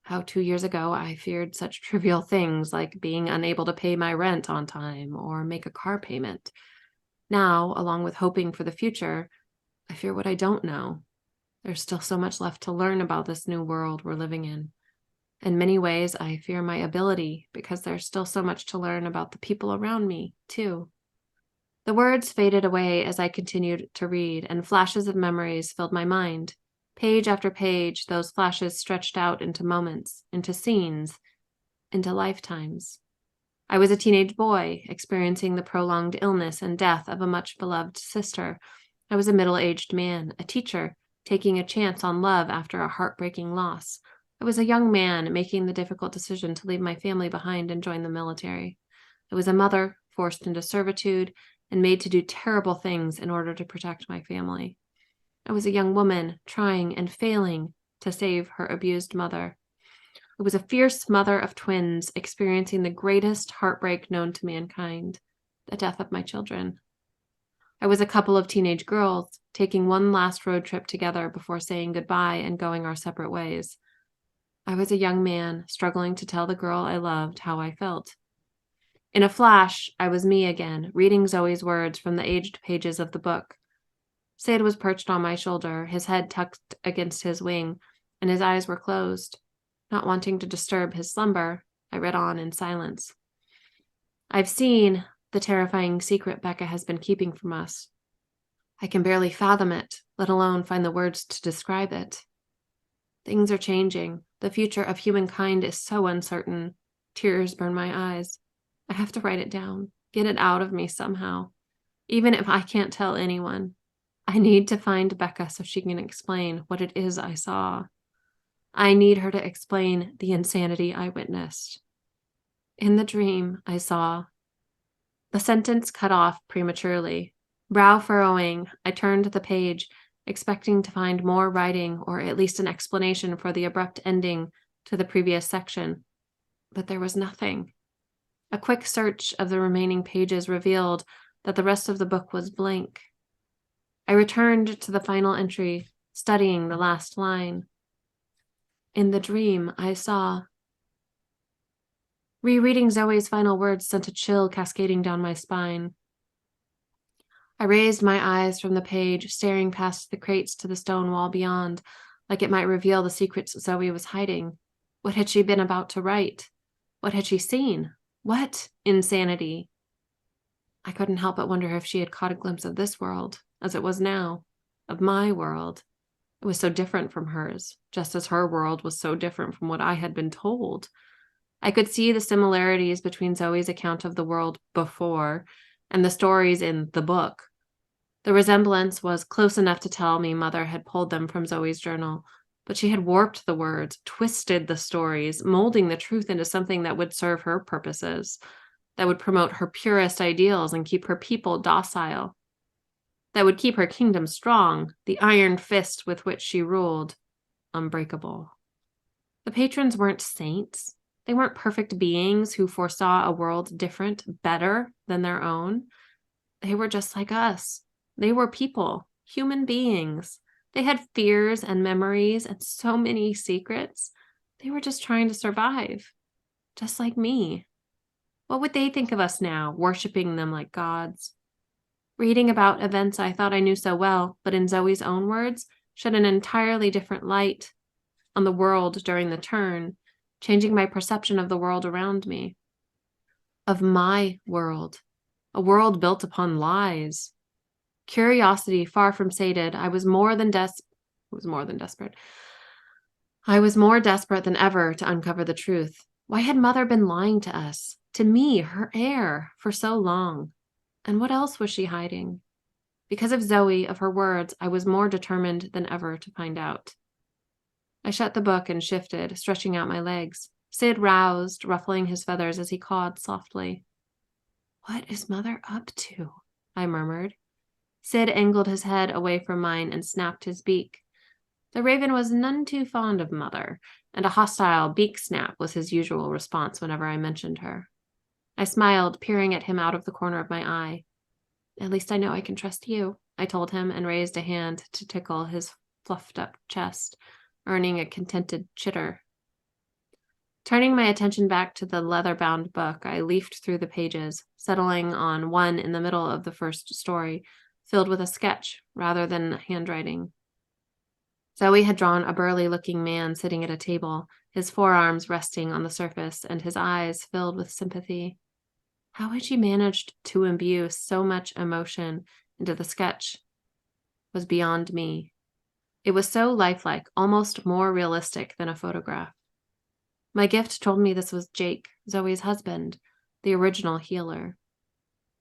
How 2 years ago I feared such trivial things like being unable to pay my rent on time or make a car payment. Now, along with hoping for the future, I fear what I don't know. There's still so much left to learn about this new world we're living in. In many ways, I fear my ability because there's still so much to learn about the people around me, too. The words faded away as I continued to read, and flashes of memories filled my mind. Page after page, those flashes stretched out into moments, into scenes, into lifetimes. I was a teenage boy, experiencing the prolonged illness and death of a much-beloved sister. I was a middle-aged man, a teacher, taking a chance on love after a heartbreaking loss. I was a young man making the difficult decision to leave my family behind and join the military. I was a mother forced into servitude and made to do terrible things in order to protect my family. I was a young woman trying and failing to save her abused mother. I was a fierce mother of twins experiencing the greatest heartbreak known to mankind, the death of my children. I was a couple of teenage girls taking one last road trip together before saying goodbye and going our separate ways. I was a young man struggling to tell the girl I loved how I felt. In a flash, I was me again, reading Zoe's words from the aged pages of the book. Sid was perched on my shoulder, his head tucked against his wing, and his eyes were closed. Not wanting to disturb his slumber, I read on in silence. I've seen the terrifying secret Becca has been keeping from us. I can barely fathom it, let alone find the words to describe it. Things are changing. The future of humankind is so uncertain. Tears burn my eyes. I have to write it down, get it out of me somehow, even if I can't tell anyone. I need to find Becca so she can explain what it is I saw. I need her to explain the insanity I witnessed. In the dream, I saw. The sentence cut off prematurely. Brow furrowing, I turned the page, expecting to find more writing or at least an explanation for the abrupt ending to the previous section. But there was nothing. A quick search of the remaining pages revealed that the rest of the book was blank. I returned to the final entry, studying the last line. In the dream, I saw. Rereading Zoe's final words sent a chill cascading down my spine. I raised my eyes from the page, staring past the crates to the stone wall beyond, like it might reveal the secrets Zoe was hiding. What had she been about to write? What had she seen? What insanity? I couldn't help but wonder if she had caught a glimpse of this world, as it was now, of my world. It was so different from hers, just as her world was so different from what I had been told. I could see the similarities between Zoe's account of the world before and the stories in the book. The resemblance was close enough to tell me Mother had pulled them from Zoe's journal, but she had warped the words, twisted the stories, molding the truth into something that would serve her purposes, that would promote her purest ideals and keep her people docile, that would keep her kingdom strong, the iron fist with which she ruled, unbreakable. The patrons weren't saints. They weren't perfect beings who foresaw a world different, better than their own. They were just like us. They were people, human beings. They had fears and memories and so many secrets. They were just trying to survive, just like me. What would they think of us now, worshiping them like gods? Reading about events I thought I knew so well, but in Zoe's own words, shed an entirely different light on the world during the turn, changing my perception of the world around me. Of my world, a world built upon lies. Curiosity far from sated, I was more desperate. I was more desperate than ever to uncover the truth. Why had Mother been lying to us, to me, her heir, for so long? And what else was she hiding? Because of Zoe, of her words, I was more determined than ever to find out. I shut the book and shifted, stretching out my legs. Sid roused, ruffling his feathers as he cawed softly. What is Mother up to? I murmured. Sid angled his head away from mine and snapped his beak. The raven was none too fond of Mother, and a hostile beak snap was his usual response whenever I mentioned her. I smiled, peering at him out of the corner of my eye. At least I know I can trust you, I told him, and raised a hand to tickle his fluffed-up chest, earning a contented chitter. Turning my attention back to the leather-bound book, I leafed through the pages, settling on one in the middle of the first story, filled with a sketch rather than handwriting. Zoe had drawn a burly-looking man sitting at a table, his forearms resting on the surface and his eyes filled with sympathy. How had she managed to imbue so much emotion into the sketch was beyond me. It was so lifelike, almost more realistic than a photograph. My gift told me this was Jake, Zoe's husband, the original healer.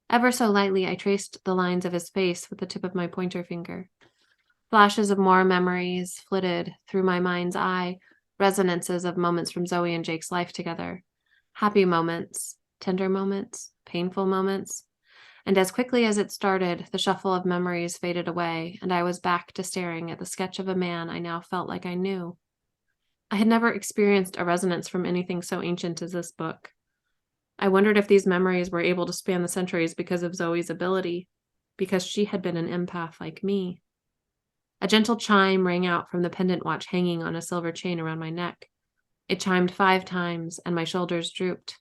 Ever so lightly, I traced the lines of his face with the tip of my pointer finger. Flashes of more memories flitted through my mind's eye, resonances of moments from Zoe and Jake's life together. Happy moments, tender moments, painful moments. And as quickly as it started, the shuffle of memories faded away, and I was back to staring at the sketch of a man I now felt like I knew. I had never experienced a resonance from anything so ancient as this book. I wondered if these memories were able to span the centuries because of Zoe's ability, because she had been an empath like me. A gentle chime rang out from the pendant watch hanging on a silver chain around my neck. It chimed 5 times, and my shoulders drooped.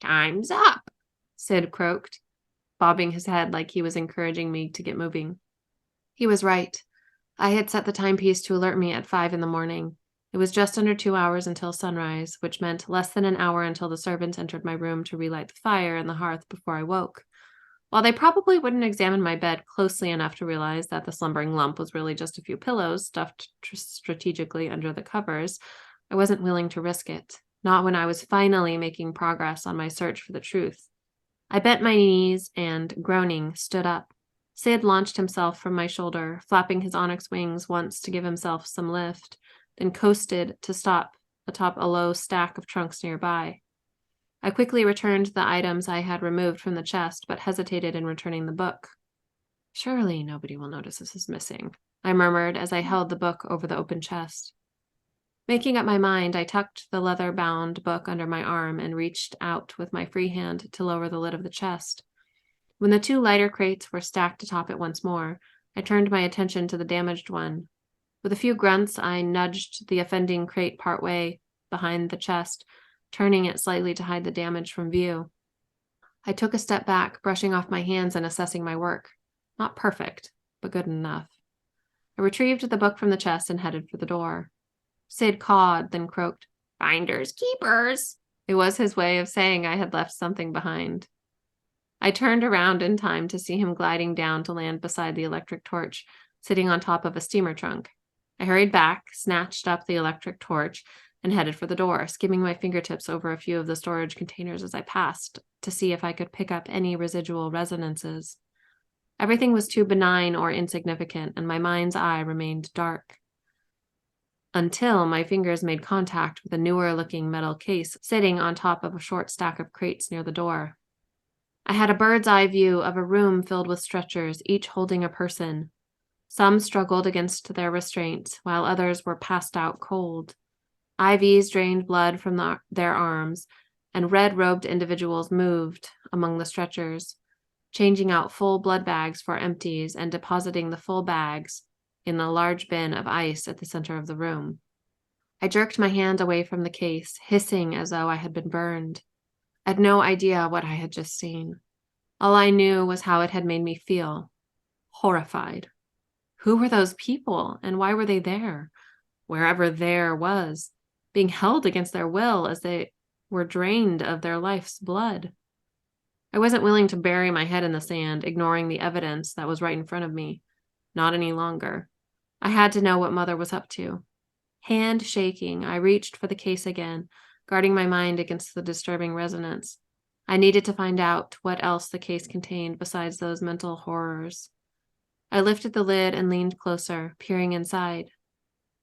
"Time's up," Sid croaked, bobbing his head like he was encouraging me to get moving. He was right. I had set the timepiece to alert me at 5 in the morning. It was just under 2 hours until sunrise, which meant less than an hour until the servants entered my room to relight the fire and the hearth before I woke. While they probably wouldn't examine my bed closely enough to realize that the slumbering lump was really just a few pillows stuffed strategically under the covers, I wasn't willing to risk it, not when I was finally making progress on my search for the truth. I bent my knees and, groaning, stood up. Sid launched himself from my shoulder, flapping his onyx wings once to give himself some lift, then coasted to stop atop a low stack of trunks nearby. I quickly returned the items I had removed from the chest, but hesitated in returning the book. "Surely nobody will notice this is missing," I murmured as I held the book over the open chest. Making up my mind, I tucked the leather-bound book under my arm and reached out with my free hand to lower the lid of the chest. When the 2 lighter crates were stacked atop it once more, I turned my attention to the damaged one. With a few grunts, I nudged the offending crate partway behind the chest, turning it slightly to hide the damage from view. I took a step back, brushing off my hands and assessing my work. Not perfect, but good enough. I retrieved the book from the chest and headed for the door. Sid cawed, then croaked, "Finders keepers." It was his way of saying I had left something behind. I turned around in time to see him gliding down to land beside the electric torch, sitting on top of a steamer trunk. I hurried back, snatched up the electric torch, and headed for the door, skimming my fingertips over a few of the storage containers as I passed to see if I could pick up any residual resonances. Everything was too benign or insignificant, and my mind's eye remained dark. Until my fingers made contact with a newer-looking metal case sitting on top of a short stack of crates near the door. I had a bird's-eye view of a room filled with stretchers, each holding a person. Some struggled against their restraints, while others were passed out cold. IVs drained blood from their arms, and red-robed individuals moved among the stretchers, changing out full blood bags for empties and depositing the full bags in the large bin of ice at the center of the room. I jerked my hand away from the case, hissing as though I had been burned. I had no idea what I had just seen. All I knew was how it had made me feel. Horrified. Who were those people, and why were they there? Wherever there was, being held against their will as they were drained of their life's blood. I wasn't willing to bury my head in the sand, ignoring the evidence that was right in front of me. Not any longer. I had to know what Mother was up to. Hand shaking, I reached for the case again, guarding my mind against the disturbing resonance. I needed to find out what else the case contained besides those mental horrors. I lifted the lid and leaned closer, peering inside.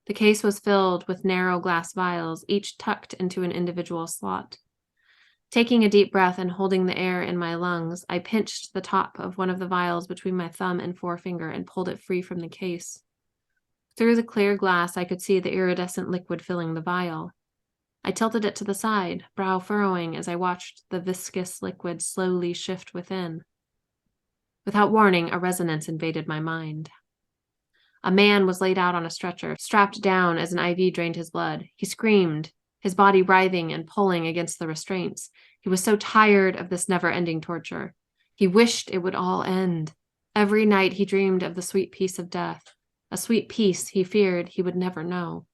The case was filled with narrow glass vials, each tucked into an individual slot. Taking a deep breath and holding the air in my lungs, I pinched the top of one of the vials between my thumb and forefinger and pulled it free from the case. Through the clear glass, I could see the iridescent liquid filling the vial. I tilted it to the side, brow furrowing as I watched the viscous liquid slowly shift within. Without warning, a resonance invaded my mind. A man was laid out on a stretcher, strapped down as an IV drained his blood. He screamed, his body writhing and pulling against the restraints. He was so tired of this never-ending torture. He wished it would all end. Every night he dreamed of the sweet peace of death, a sweet peace he feared he would never know.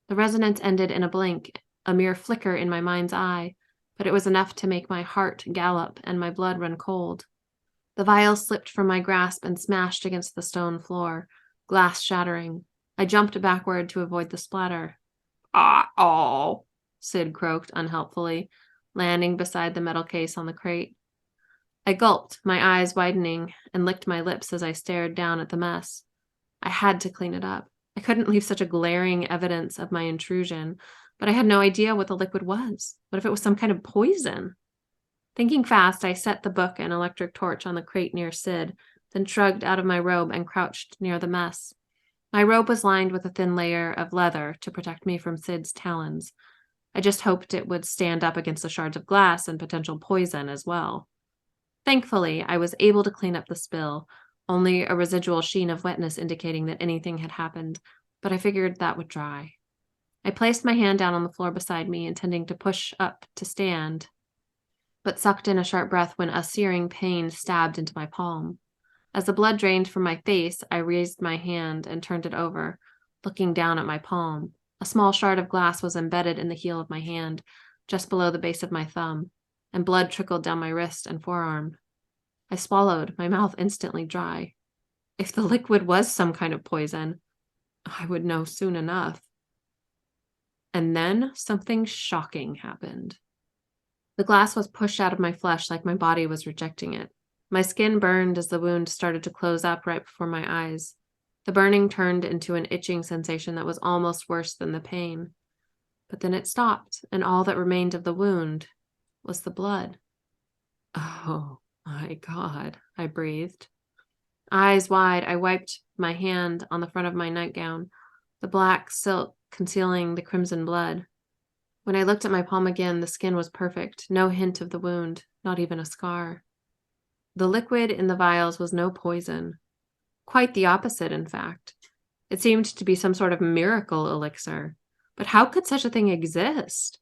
The resonance ended in a blink, a mere flicker in my mind's eye, but it was enough to make my heart gallop and my blood run cold. The vial slipped from my grasp and smashed against the stone floor, glass shattering. I jumped backward to avoid the splatter. "Ah-oh," Sid croaked unhelpfully, landing beside the metal case on the crate. I gulped, my eyes widening, and licked my lips as I stared down at the mess. I had to clean it up. I couldn't leave such a glaring evidence of my intrusion, but I had no idea what the liquid was. What if it was some kind of poison? Thinking fast, I set the book and electric torch on the crate near Sid, then shrugged out of my robe and crouched near the mess. My robe was lined with a thin layer of leather to protect me from Sid's talons. I just hoped it would stand up against the shards of glass and potential poison as well. Thankfully, I was able to clean up the spill, only a residual sheen of wetness indicating that anything had happened, but I figured that would dry. I placed my hand down on the floor beside me, intending to push up to stand, but sucked in a sharp breath when a searing pain stabbed into my palm. As the blood drained from my face, I raised my hand and turned it over, looking down at my palm. A small shard of glass was embedded in the heel of my hand, just below the base of my thumb, and blood trickled down my wrist and forearm. I swallowed, my mouth instantly dry. If the liquid was some kind of poison, I would know soon enough. And then something shocking happened. The glass was pushed out of my flesh like my body was rejecting it. My skin burned as the wound started to close up right before my eyes. The burning turned into an itching sensation that was almost worse than the pain. But then it stopped, and all that remained of the wound was the blood. Oh my God, I breathed. Eyes wide, I wiped my hand on the front of my nightgown, the black silk concealing the crimson blood. When I looked at my palm again, the skin was perfect, no hint of the wound, not even a scar. The liquid in the vials was no poison. Quite the opposite, in fact. It seemed to be some sort of miracle elixir. But how could such a thing exist?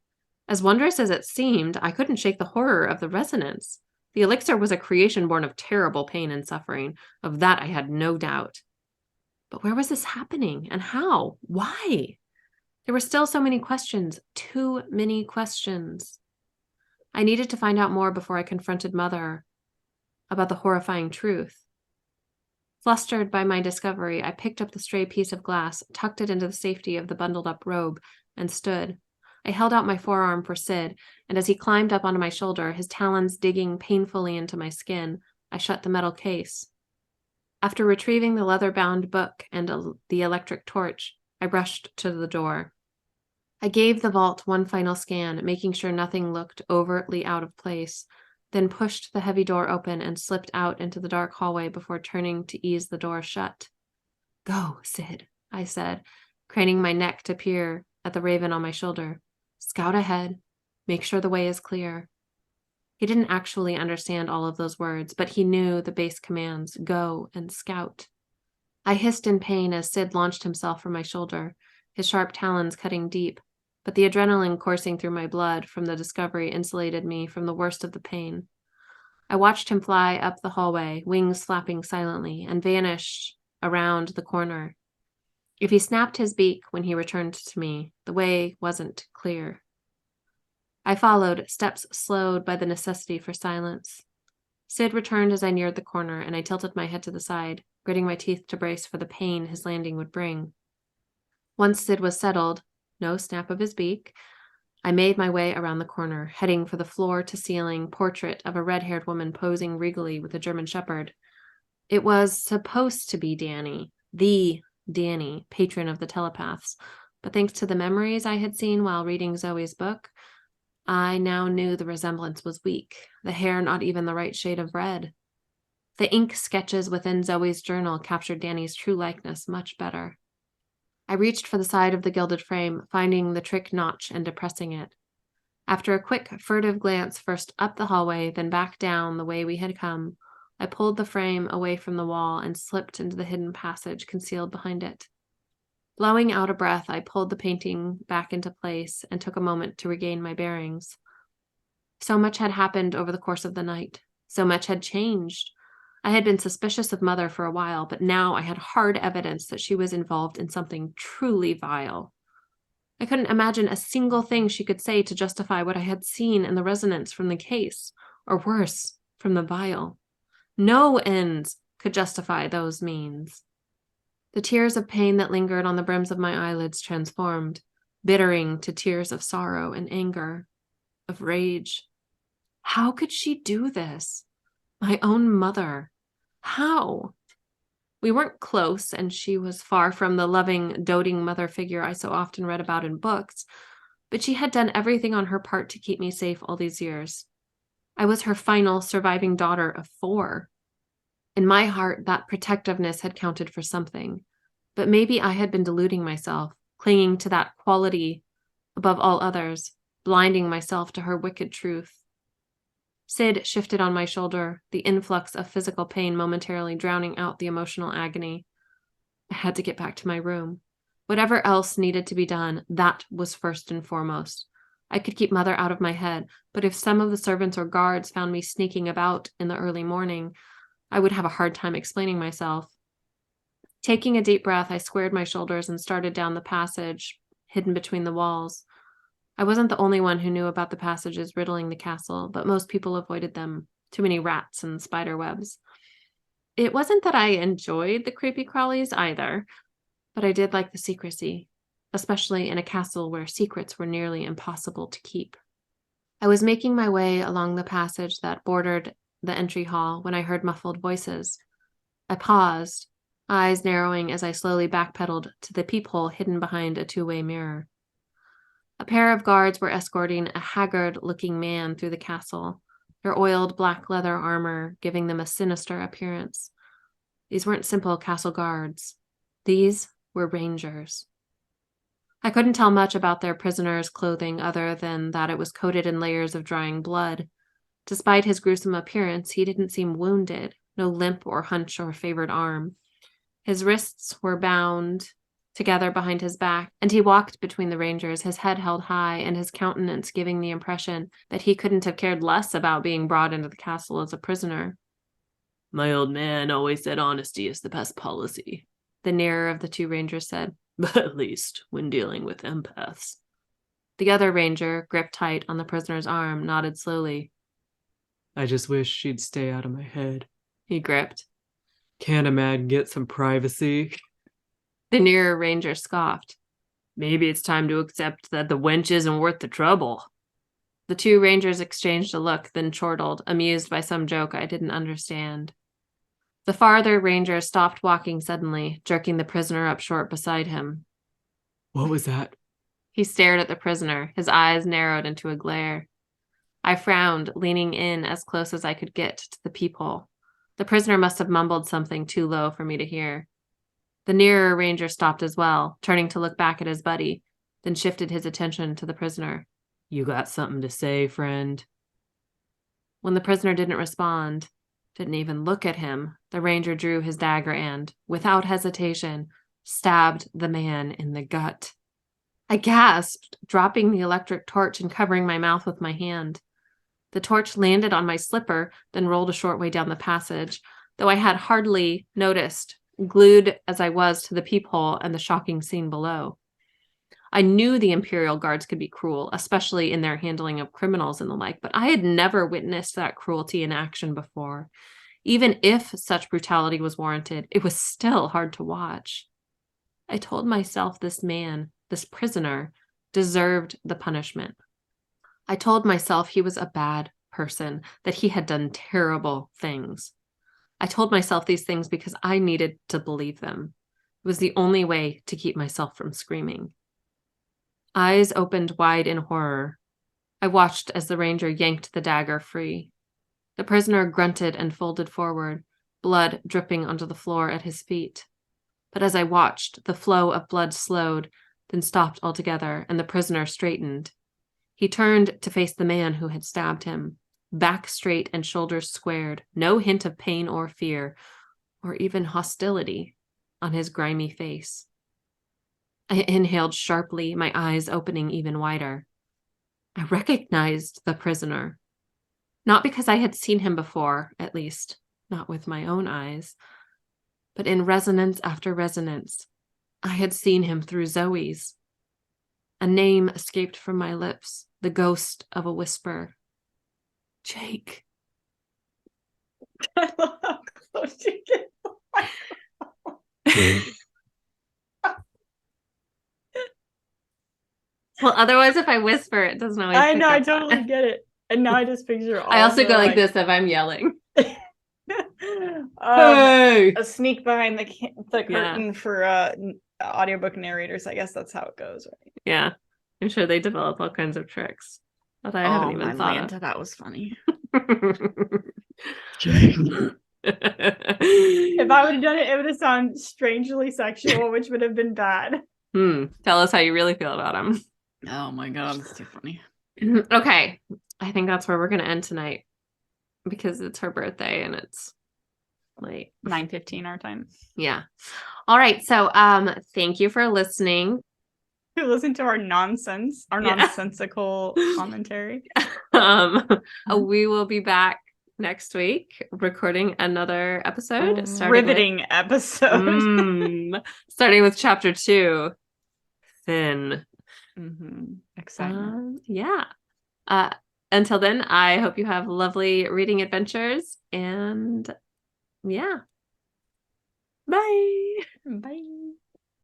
As wondrous as it seemed, I couldn't shake the horror of the resonance. The elixir was a creation born of terrible pain and suffering. Of that I had no doubt. But where was this happening? And how? Why? There were still so many questions. Too many questions. I needed to find out more before I confronted Mother about the horrifying truth. Flustered by my discovery, I picked up the stray piece of glass, tucked it into the safety of the bundled-up robe, and stood. I held out my forearm for Sid, and as he climbed up onto my shoulder, his talons digging painfully into my skin, I shut the metal case. After retrieving the leather-bound book and the electric torch, I brushed to the door. I gave the vault one final scan, making sure nothing looked overtly out of place, then pushed the heavy door open and slipped out into the dark hallway before turning to ease the door shut. "Go, Sid," I said, craning my neck to peer at the raven on my shoulder. "Scout ahead. Make sure the way is clear." He didn't actually understand all of those words, but he knew the base commands, go and scout. I hissed in pain as Sid launched himself from my shoulder, his sharp talons cutting deep, but the adrenaline coursing through my blood from the discovery insulated me from the worst of the pain. I watched him fly up the hallway, wings flapping silently, and vanish around the corner. If he snapped his beak when he returned to me, the way wasn't clear. I followed, steps slowed by the necessity for silence. Sid returned as I neared the corner, and I tilted my head to the side, gritting my teeth to brace for the pain his landing would bring. Once Sid was settled, no snap of his beak, I made my way around the corner, heading for the floor-to-ceiling portrait of a red-haired woman posing regally with a German shepherd. It was supposed to be Danny, the Danny, patron of the telepaths, but thanks to the memories I had seen while reading Zoe's book, I now knew the resemblance was weak, the hair not even the right shade of red. The ink sketches within Zoe's journal captured Danny's true likeness much better. I reached for the side of the gilded frame, finding the trick notch and depressing it. After a quick, furtive glance first up the hallway, then back down the way we had come, I pulled the frame away from the wall and slipped into the hidden passage concealed behind it. Blowing out a breath, I pulled the painting back into place and took a moment to regain my bearings. So much had happened over the course of the night. So much had changed. I had been suspicious of Mother for a while, but now I had hard evidence that she was involved in something truly vile. I couldn't imagine a single thing she could say to justify what I had seen in the resonance from the case, or worse, from the vial. No ends could justify those means. The tears of pain that lingered on the brims of my eyelids transformed, bittering to tears of sorrow and anger, of rage. How could she do this? My own mother. How? We weren't close, and she was far from the loving, doting mother figure I so often read about in books, but she had done everything on her part to keep me safe all these years. I was her final surviving daughter of 4. In my heart, that protectiveness had counted for something. But maybe I had been deluding myself, clinging to that quality above all others, blinding myself to her wicked truth. Sid shifted on my shoulder, the influx of physical pain momentarily drowning out the emotional agony. I had to get back to my room. Whatever else needed to be done, that was first and foremost. I could keep Mother out of my head, but if some of the servants or guards found me sneaking about in the early morning, I would have a hard time explaining myself. Taking a deep breath, I squared my shoulders and started down the passage, hidden between the walls. I wasn't the only one who knew about the passages riddling the castle, but most people avoided them. Too many rats and spider webs. It wasn't that I enjoyed the creepy crawlies either, but I did like the secrecy, especially in a castle where secrets were nearly impossible to keep. I was making my way along the passage that bordered the entry hall when I heard muffled voices. I paused, eyes narrowing as I slowly backpedaled to the peephole hidden behind a two-way mirror. A pair of guards were escorting a haggard-looking man through the castle, their oiled black leather armor giving them a sinister appearance. These weren't simple castle guards. These were rangers. I couldn't tell much about their prisoner's clothing other than that it was coated in layers of drying blood. Despite his gruesome appearance, he didn't seem wounded, no limp or hunch or favored arm. His wrists were bound together behind his back, and he walked between the rangers, his head held high and his countenance giving the impression that he couldn't have cared less about being brought into the castle as a prisoner. "My old man always said honesty is the best policy," the nearer of the two rangers said, "but at least when dealing with empaths." The other ranger, gripped tight on the prisoner's arm, nodded slowly.
"I just wish she'd stay out of my head,"
he gripped.
"Can't a man get some privacy?"
The nearer ranger scoffed. "Maybe it's time to accept that the wench isn't worth the trouble." The two rangers exchanged a look, then chortled, amused by some joke I didn't understand. The farther ranger stopped walking suddenly, jerking the prisoner up short beside him.
"What was that?"
He stared at the prisoner, his eyes narrowed into a glare. I frowned, leaning in as close as I could get to the peephole. The prisoner must have mumbled something too low for me to hear. The nearer ranger stopped as well, turning to look back at his buddy, then shifted his attention to the prisoner. "You got something to say, friend?" When the prisoner didn't respond, didn't even look at him, the ranger drew his dagger and, without hesitation, stabbed the man in the gut. I gasped, dropping the electric torch and covering my mouth with my hand. The torch landed on my slipper, then rolled a short way down the passage, though I had hardly noticed, glued as I was to the peephole and the shocking scene below. I knew the Imperial Guards could be cruel, especially in their handling of criminals and the like, but I had never witnessed that cruelty in action before. Even if such brutality was warranted, it was still hard to watch. I told myself this man, this prisoner, deserved the punishment. I told myself he was a bad person, that he had done terrible things. I told myself these things because I needed to believe them. It was the only way to keep myself from screaming. Eyes opened wide in horror. I watched as the ranger yanked the dagger free. The prisoner grunted and folded forward, blood dripping onto the floor at his feet. But as I watched, the flow of blood slowed, then stopped altogether, and the prisoner straightened. He turned to face the man who had stabbed him, back straight and shoulders squared, no hint of pain or fear, or even hostility on his grimy face. I inhaled sharply, my eyes opening even wider. I recognized the prisoner. Not because I had seen him before, at least, not with my own eyes, but in resonance after resonance, I had seen him through Zoe's. A name escaped from my lips, the ghost of a whisper. Jake.
I love how close you get.
Well, otherwise, if I whisper, it doesn't always.
I know, I
pick up
totally get it. And now I just picture all
I also
the,
go like this if I'm yelling.
Hey!
A sneak behind the curtain for audiobook narrators. I guess that's how it goes, right?
Yeah, I'm sure they develop all kinds of tricks that I haven't even thought of.
That was funny. If I would have done it, it would have sounded strangely sexual, which would have been bad.
Tell us how you really feel about him.
Oh my god, it's too funny.
Okay, I think that's where we're gonna end tonight because it's her birthday and it's late.
9:15 our time.
Yeah. All right. So thank you for listening.
You listen to our nonsense, our
Yeah.
nonsensical commentary.
We will be back next week recording another episode.
Riveting episode.
Starting with chapter 2. Thin.
Excitement.
Yeah. Until then, I hope you have lovely reading adventures and yeah. Bye.
Bye.